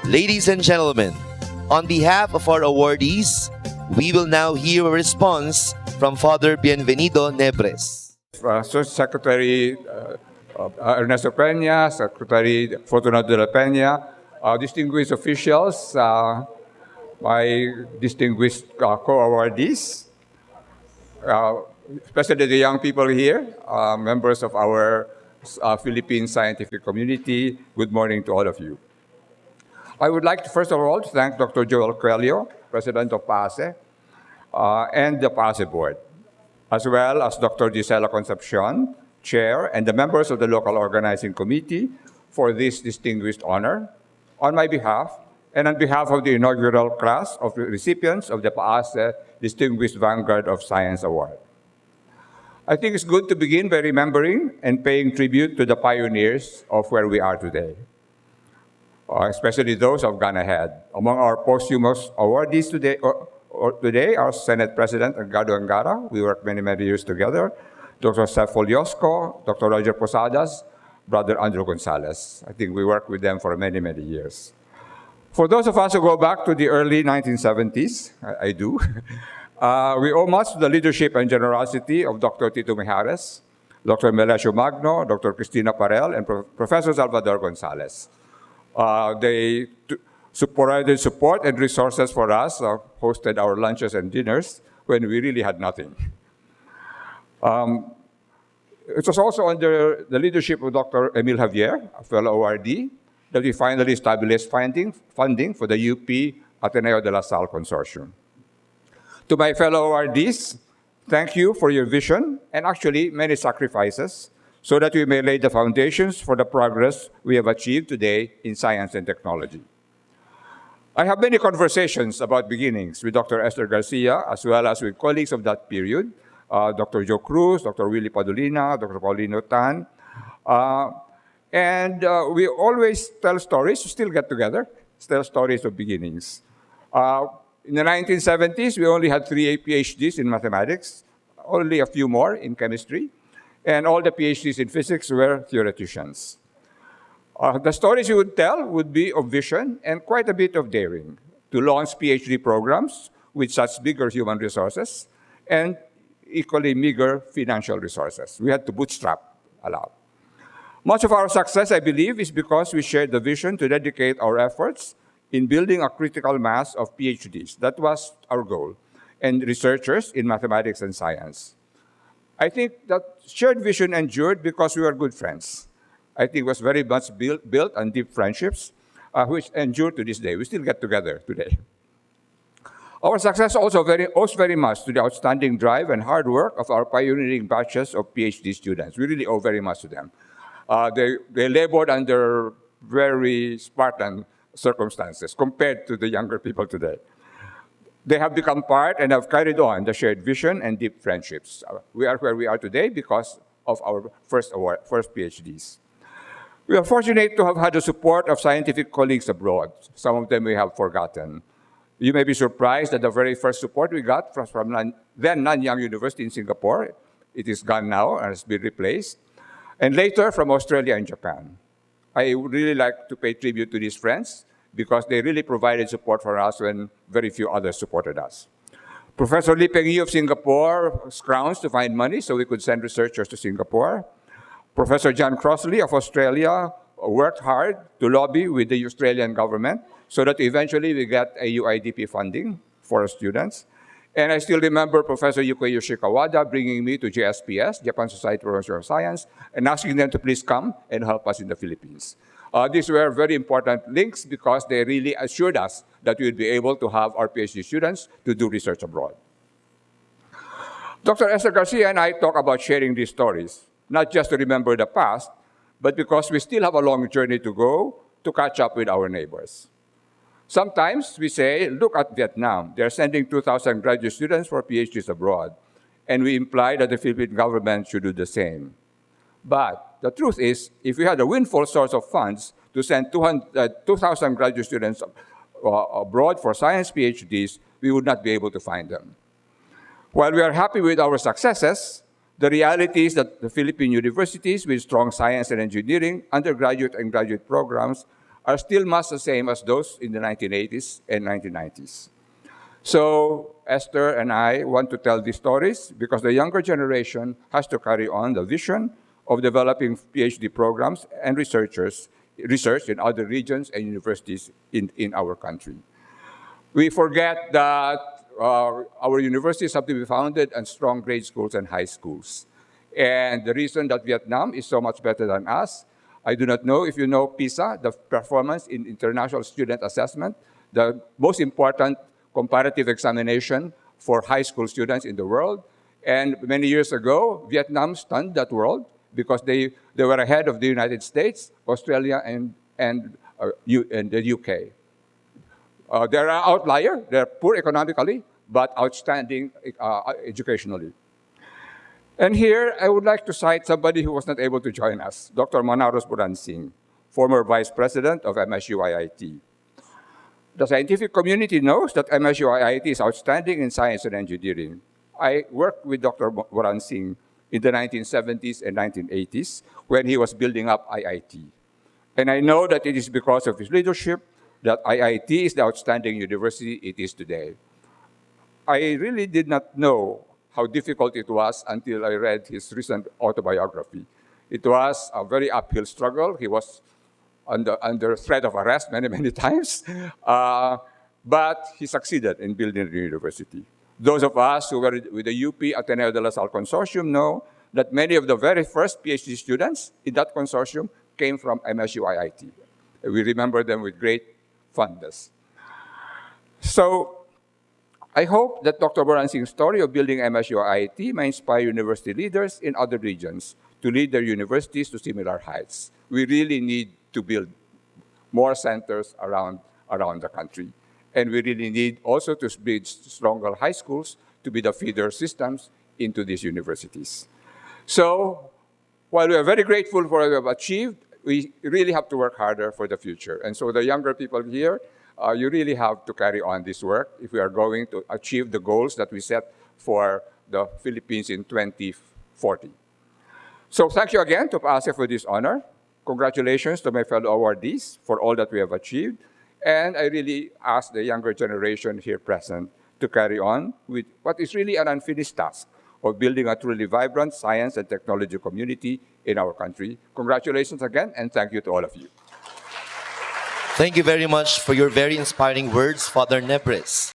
Ladies and gentlemen, on behalf of our awardees, we will now hear a response from Father Bienvenido Nebres. Secretary Ernesto Peña, Secretary Fortunato de la Peña, distinguished officials, my distinguished co-awardees, especially the young people here, members of our Philippine scientific community, good morning to all of you. I would like to, first of all, to thank Dr. Joel Coelho, President of PAASE, and the PAASE Board, as well as Dr. Gisela Concepcion, Chair, and the members of the local organizing committee for this distinguished honor. On my behalf, and on behalf of the inaugural class of recipients of the PAASE Distinguished Vanguard of Science Award. I think it's good to begin by remembering and paying tribute to the pioneers of where we are today, especially those who have gone ahead. Among our posthumous awardees today, our Senate President, Edgardo Angara. We worked many, many years together. Dr. Seth Foliosco, Dr. Roger Posadas, Brother Andrew Gonzalez. I think we worked with them for many, many years. For those of us who go back to the early 1970s, I do, we owe much to the leadership and generosity of Dr. Tito Mijares, Dr. Melesio Magno, Dr. Cristina Parel, and Professor Salvador Gonzalez. They provided support and resources for us, hosted our lunches and dinners when we really had nothing. It was also under the leadership of Dr. Emil Javier, a fellow awardee, that we finally established funding for the UP-ADMU-DLSU de La Salle consortium. To my fellow awardees, thank you for your vision and actually many sacrifices so that we may lay the foundations for the progress we have achieved today in science and technology. I have many conversations about beginnings with Dr. Esther Garcia, as well as with colleagues of that period, Dr. Joe Cruz, Dr. Willie Padolina, Dr. Paulino Tan. And we always tell stories, we still get together, tell stories of beginnings. In the 1970s, we only had 3 PhDs in mathematics, only a few more in chemistry, and all the PhDs in physics were theoreticians. The stories you would tell would be of vision and quite a bit of daring to launch PhD programs with such bigger human resources and equally meager financial resources. We had to bootstrap a lot. Much of our success, I believe, is because we shared the vision to dedicate our efforts in building a critical mass of PhDs. That was our goal, and researchers in mathematics and science. I think that shared vision endured because we were good friends. I think it was very much built on deep friendships, which endure to this day. We still get together today. Our success also owes very much to the outstanding drive and hard work of our pioneering batches of PhD students. We really owe very much to them. They labored under very Spartan circumstances compared to the younger people today. They have become part and have carried on the shared vision and deep friendships. We are where we are today because of our first PhDs. We are fortunate to have had the support of scientific colleagues abroad. Some of them we have forgotten. You may be surprised that the very first support we got from then Nanyang University in Singapore. It is gone now and has been replaced. And later from Australia and Japan. I would really like to pay tribute to these friends because they really provided support for us when very few others supported us. Professor Lee Peng Yi of Singapore scrounged to find money so we could send researchers to Singapore. Professor John Crossley of Australia worked hard to lobby with the Australian government so that eventually we got a UIDP funding for our students. And I still remember Professor Yukioshi Kawada bringing me to JSPS, Japan Society for Social Science, and asking them to please come and help us in the Philippines. These were very important links because they really assured us that we would be able to have our PhD students to do research abroad. Dr. Esther Garcia and I talk about sharing these stories, not just to remember the past, but because we still have a long journey to go to catch up with our neighbors. Sometimes we say, look at Vietnam. They're sending 2,000 graduate students for PhDs abroad. And we imply that the Philippine government should do the same. But the truth is, if we had a windfall source of funds to send 2,000 graduate students abroad for science PhDs, we would not be able to find them. While we are happy with our successes, the reality is that the Philippine universities with strong science and engineering, undergraduate and graduate programs are still much the same as those in the 1980s and 1990s. So Esther and I want to tell these stories because the younger generation has to carry on the vision of developing PhD programs and research in other regions and universities in our country. We forget that our universities have to be founded on strong grade schools and high schools. And the reason that Vietnam is so much better than us, I do not know if you know PISA, the Performance in International Student Assessment, the most important comparative examination for high school students in the world. And many years ago, Vietnam stunned that world because they were ahead of the United States, Australia, and the UK. They're an outlier. They're poor economically, but outstanding educationally. And here, I would like to cite somebody who was not able to join us, Dr. Manaros Buransing, former Vice President of MSU IIT. The scientific community knows that MSU IIT is outstanding in science and engineering. I worked with Dr. Buransing in the 1970s and 1980s when he was building up IIT. And I know that it is because of his leadership that IIT is the outstanding university it is today. I really did not know how difficult it was until I read his recent autobiography. It was a very uphill struggle. He was under threat of arrest many, many times, but he succeeded in building the university. Those of us who were with the UP-ADMU-DLSU consortium know that many of the very first PhD students in that consortium came from MSU IIT. We remember them with great fondness. So I hope that Dr. Buransing's story of building MSU IIT may inspire university leaders in other regions to lead their universities to similar heights. We really need to build more centers around the country. And we really need also to build stronger high schools to be the feeder systems into these universities. So while we are very grateful for what we have achieved, we really have to work harder for the future. And so the younger people here, you really have to carry on this work if we are going to achieve the goals that we set for the Philippines in 2040. So thank you again to PAASE for this honor. Congratulations to my fellow awardees for all that we have achieved. And I really ask the younger generation here present to carry on with what is really an unfinished task of building a truly vibrant science and technology community in our country. Congratulations again, and thank you to all of you. Thank you very much for your very inspiring words, Father Nebres.